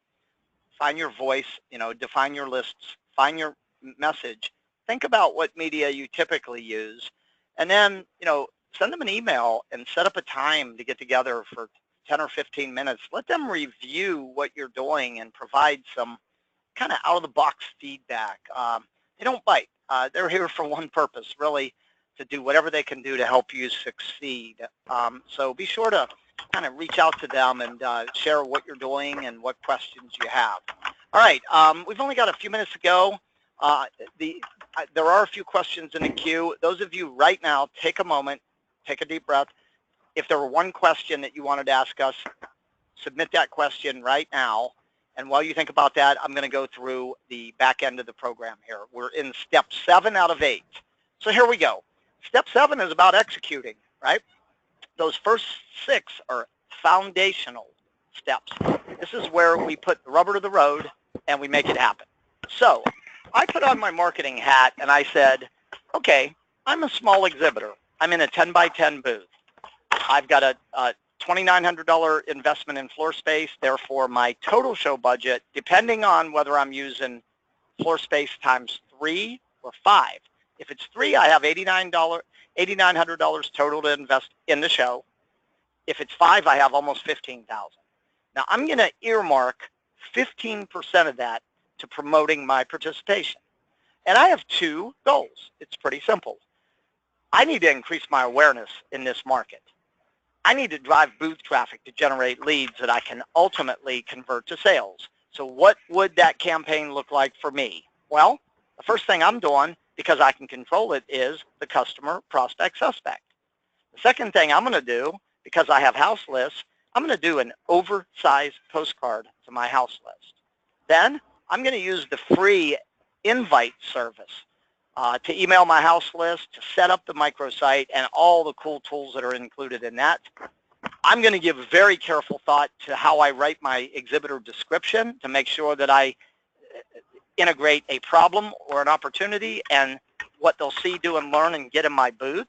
find your voice, define your lists, find your message, think about what media you typically use, and then, send them an email and set up a time to get together for 10 or 15 minutes. Let them review what you're doing and provide some kind of out-of-the-box feedback. They don't bite. They're here for one purpose, really, to do whatever they can do to help you succeed. So be sure to kind of reach out to them and share what you're doing and what questions you have. All right, we've only got a few minutes to go. There are a few questions in the queue. Those of you right now, take a moment, take a deep breath. If there were one question that you wanted to ask us, submit that question right now. And while you think about that, I'm going to go through the back end of the program here. We're in step 7 out of 8. So here we go. Step 7 is about executing, right? Those first 6 are foundational steps. This is where we put the rubber to the road and we make it happen. So I put on my marketing hat and I said, okay, I'm a small exhibitor. I'm in a 10 by 10 booth. I've got a $2,900 investment in floor space. Therefore, my total show budget, depending on whether I'm using floor space times 3 or 5. If it's 3, I have $8,900 total to invest in the show. If it's 5, I have almost $15,000. Now, I'm going to earmark 15% of that to promoting my participation. And I have 2 goals. It's pretty simple. I need to increase my awareness in this market. I need to drive booth traffic to generate leads that I can ultimately convert to sales. So what would that campaign look like for me? Well, the first thing I'm doing, because I can control it, is the customer, prospect, suspect. The second thing I'm going to do, because I have house lists, I'm going to do an oversized postcard to my house list. Then I'm going to use the free invite service to email my house list, to set up the microsite, and all the cool tools that are included in that. I'm going to give very careful thought to how I write my exhibitor description to make sure that I integrate a problem or an opportunity and what they'll see, do, and learn and get in my booth.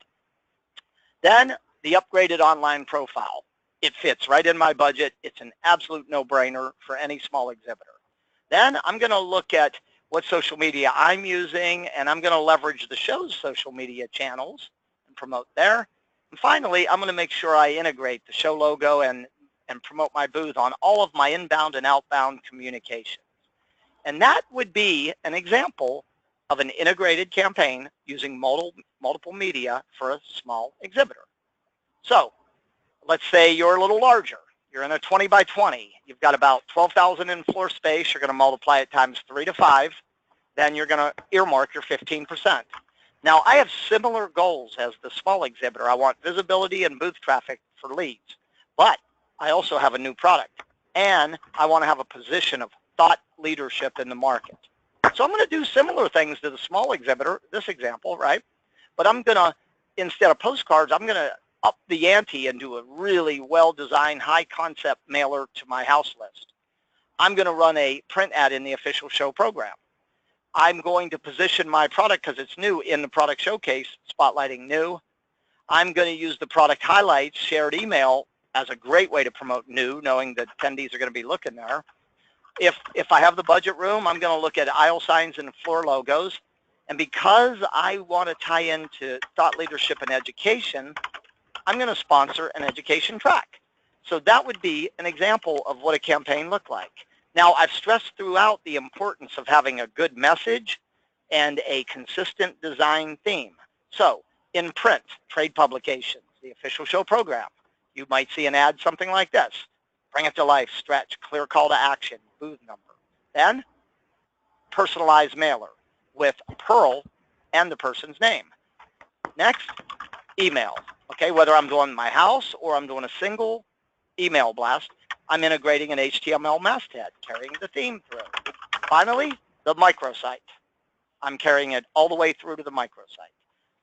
Then the upgraded online profile. It fits right in my budget. It's an absolute no-brainer for any small exhibitor. Then I'm going to look at what social media I'm using, and I'm going to leverage the show's social media channels and promote there. And finally, I'm going to make sure I integrate the show logo and promote my booth on all of my inbound and outbound communications. And that would be an example of an integrated campaign using multiple media for a small exhibitor. So let's say you're a little larger. You're in a 20 by 20. You've got about 12,000 in floor space. You're going to multiply it times 3 to 5. Then you're going to earmark your 15%. Now, I have similar goals as the small exhibitor. I want visibility and booth traffic for leads. But I also have a new product. And I want to have a position of thought leadership in the market. So I'm going to do similar things to the small exhibitor, this example, right? But I'm going to, instead of postcards, I'm going to up the ante and do a really well-designed, high-concept mailer to my house list. I'm going to run a print ad in the official show program. I'm going to position my product, because it's new, in the product showcase, spotlighting new. I'm going to use the product highlights, shared email, as a great way to promote new, knowing that attendees are going to be looking there. If I have the budget room, I'm going to look at aisle signs and floor logos. And because I want to tie into thought leadership and education, I'm going to sponsor an education track. So that would be an example of what a campaign looked like. Now, I've stressed throughout the importance of having a good message and a consistent design theme. So in print, trade publications, the official show program, you might see an ad something like this. Bring it to life, stretch, clear call to action, booth number. Then personalized mailer with Pearl and the person's name. Next, email. Okay, whether I'm doing my house or I'm doing a single email blast, I'm integrating an HTML masthead, carrying the theme through. Finally, the microsite. I'm carrying it all the way through to the microsite.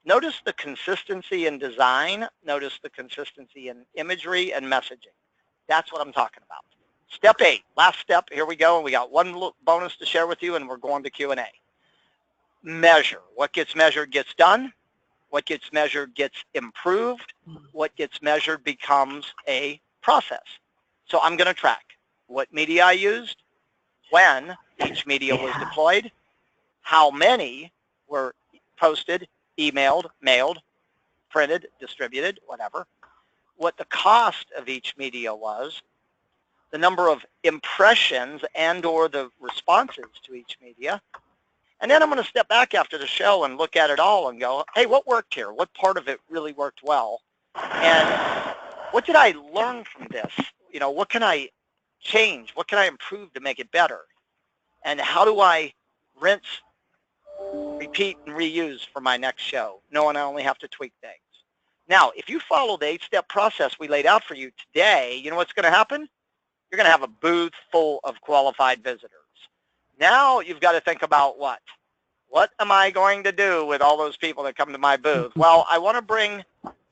Notice the consistency in design. Notice the consistency in imagery and messaging. That's what I'm talking about. Step 8, last step. Here we go. And we got one bonus to share with you, and we're going to Q&A. Measure. What gets measured gets done. What gets measured gets improved. What gets measured becomes a process. So I'm going to track what media I used, when each media was deployed, how many were posted, emailed, mailed, printed, distributed, whatever, what the cost of each media was, the number of impressions and or the responses to each media. And then I'm going to step back after the show and look at it all and go, hey, what worked here? What part of it really worked well? And what did I learn from this? You know, what can I change? What can I improve to make it better? And how do I rinse, repeat, and reuse for my next show, knowing I only have to tweak things? Now, if you follow the 8-step process we laid out for you today, you know what's going to happen? You're going to have a booth full of qualified visitors. Now you've got to think about what? What am I going to do with all those people that come to my booth? Well, I want to bring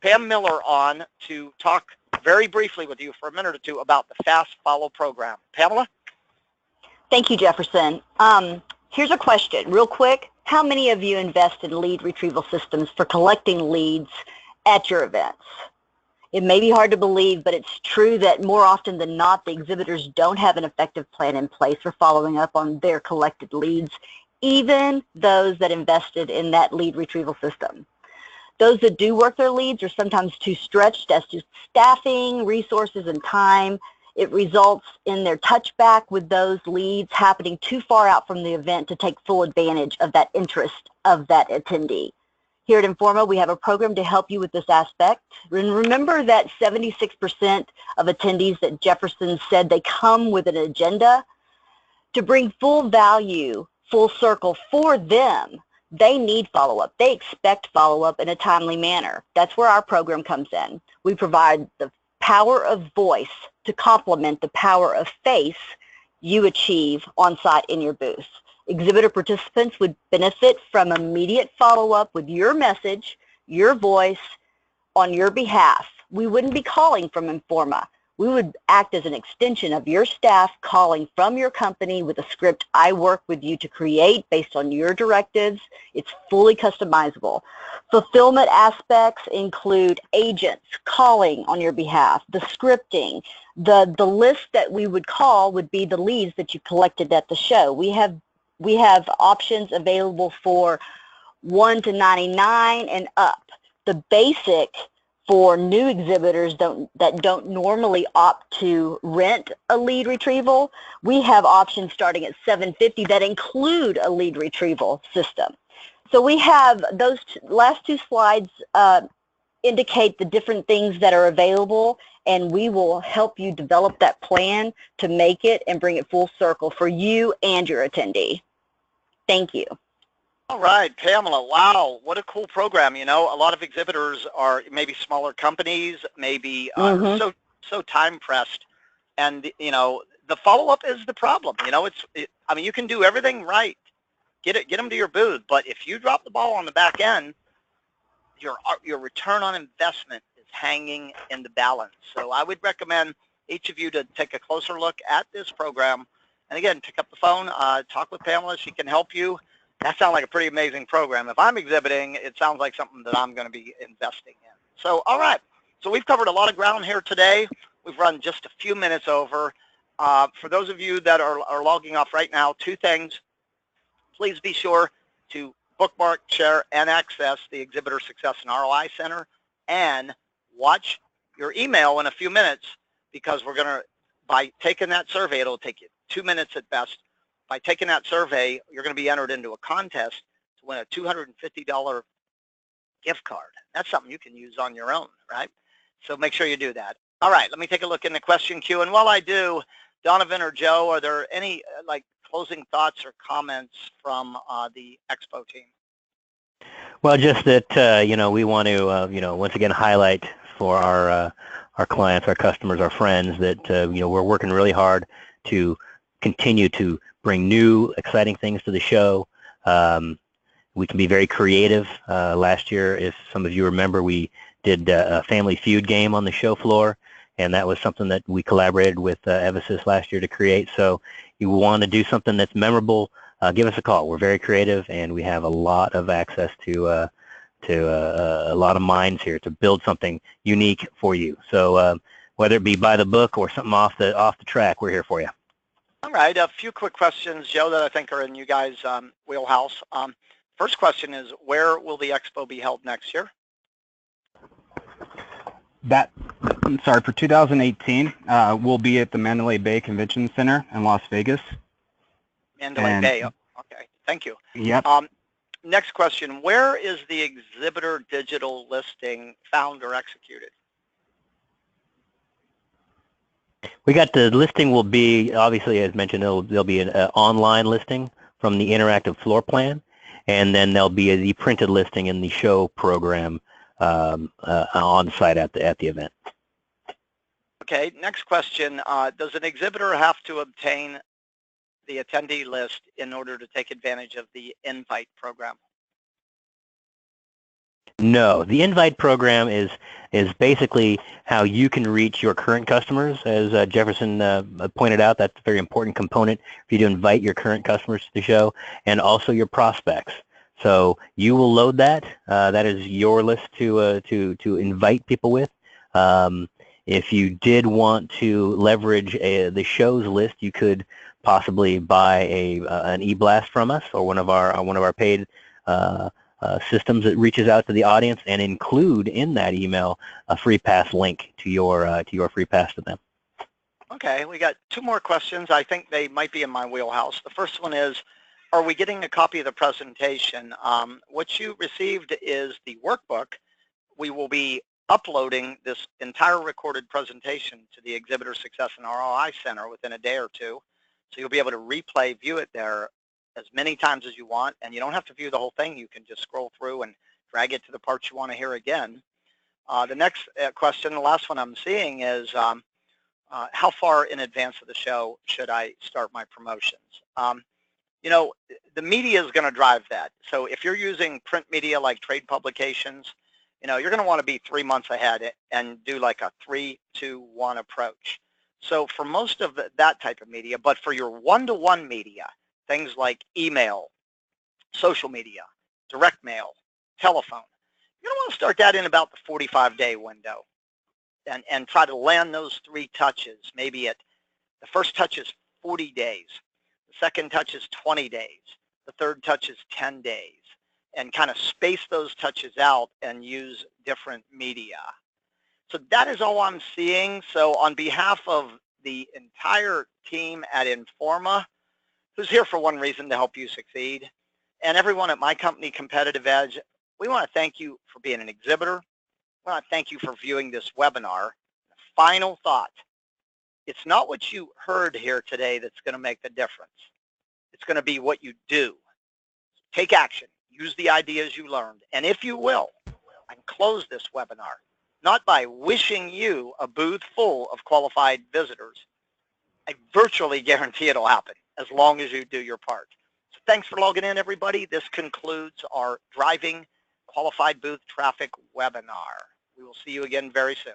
Pam Miller on to talk very briefly with you for a minute or two about the Fast Follow program. Pamela? Thank you, Jefferson. Here's a question, real quick. How many of you invest in lead retrieval systems for collecting leads at your events? It may be hard to believe, but it's true that more often than not, the exhibitors don't have an effective plan in place for following up on their collected leads, even those that invested in that lead retrieval system. Those that do work their leads are sometimes too stretched as to staffing, resources, and time. It results in their touchback with those leads happening too far out from the event to take full advantage of that interest of that attendee. Here at Informa, we have a program to help you with this aspect. And remember that 76% of attendees that Jefferson said they come with an agenda to bring full value, full circle for them. They need follow-up. They expect follow-up in a timely manner. That's where our program comes in. We provide the power of voice to complement the power of face you achieve on-site in your booth. Exhibitor participants would benefit from immediate follow-up with your message, your voice, on your behalf. We wouldn't be calling from Informa. We would act as an extension of your staff calling from your company with a script I work with you to create based on your directives. It's fully customizable. Fulfillment aspects include agents calling on your behalf, the scripting. The list that we would call would be the leads that you collected at the show. We have options available for 1 to 99 and up. The basic for new exhibitors that don't normally opt to rent a lead retrieval, we have options starting at $750 that include a lead retrieval system. So we have those last two slides indicate the different things that are available, and we will help you develop that plan to make it and bring it full circle for you and your attendee. Thank you. All right, Pamela, wow, what a cool program. You know, a lot of exhibitors are maybe smaller companies, maybe so time pressed, and, you know, the follow-up is the problem. You know, I mean, you can do everything right, get them to your booth, but if you drop the ball on the back end, your return on investment is hanging in the balance. So I would recommend each of you to take a closer look at this program, and again, pick up the phone, talk with Pamela. She can help you. That sounds like a pretty amazing program. If I'm exhibiting, it sounds like something that I'm going to be investing in. So, all right. So we've covered a lot of ground here today. We've run just a few minutes over. For those of you that are logging off right now, two things. Please be sure to bookmark, share, and access the Exhibitor Success and ROI Center, and watch your email in a few minutes, because we're going to, by taking that survey, it'll take you 2 minutes at best. By taking that survey, you're going to be entered into a contest to win a $250 gift card. That's something you can use on your own, right? So make sure you do that. All right, let me take a look in the question queue. And while I do, Donovan or Joe, are there any closing thoughts or comments from the Expo team? Well, just that, you know, we want to, you know, once again highlight for our clients, our customers, our friends that, you know, we're working really hard to continue to bring new, exciting things to the show. We can be very creative. Last year, if some of you remember, we did a Family Feud game on the show floor, and that was something that we collaborated with Evisys last year to create. So you want to do something that's memorable, give us a call. We're very creative, and we have a lot of access to a lot of minds here to build something unique for you. So whether it be by the book or something off the track, we're here for you. All right, a few quick questions, Joe, that I think are in you guys' wheelhouse. First question is, where will the Expo be held next year? For 2018, we'll be at the Mandalay Bay Convention Center in Las Vegas. Mandalay Bay. Okay, thank you. Yep. Next question, where is the exhibitor digital listing found or executed? We got the listing will be, obviously, as mentioned, there'll be an online listing from the interactive floor plan, and then there'll be the printed listing in the show program on site at the event. Okay, next question, does an exhibitor have to obtain the attendee list in order to take advantage of the invite program? No, the invite program is basically how you can reach your current customers. As Jefferson pointed out, that's a very important component for you to invite your current customers to the show, and also your prospects. So you will load that. That is your list to invite people with. If you did want to leverage the show's list, you could possibly buy an e-blast from us or one of our paid systems that reaches out to the audience and include in that email a free pass link to your free pass to them. Okay, we got two more questions. I think they might be in my wheelhouse. The first one is, are we getting a copy of the presentation? What you received is the workbook. We will be uploading this entire recorded presentation to the Exhibitor Success and ROI Center within a day or two. So you'll be able to replay, view it there as many times as you want, and you don't have to view the whole thing. You can just scroll through and drag it to the parts you want to hear again. The next question, the last one I'm seeing is, how far in advance of the show should I start my promotions? You know, the media is going to drive that. So if you're using print media like trade publications, you know, you're going to want to be 3 months ahead and do like a 3-2-1 approach. So for most of that type of media, but for your one-to-one media, things like email, social media, direct mail, telephone, you're going to want to start that in about the 45-day window and try to land those 3 touches. Maybe the first touch is 40 days. The second touch is 20 days. The third touch is 10 days. And kind of space those touches out and use different media. So that is all I'm seeing. So on behalf of the entire team at Informa, who's here for one reason, to help you succeed, and everyone at my company, Competitive Edge, we want to thank you for being an exhibitor. We want to thank you for viewing this webinar. Final thought, it's not what you heard here today that's going to make the difference. It's going to be what you do. Take action. Use the ideas you learned. And if you will, I can close this webinar, not by wishing you a booth full of qualified visitors. I virtually guarantee it'll happen as long as you do your part. So thanks for logging in, everybody. This concludes our Driving Qualified Booth Traffic webinar. We will see you again very soon.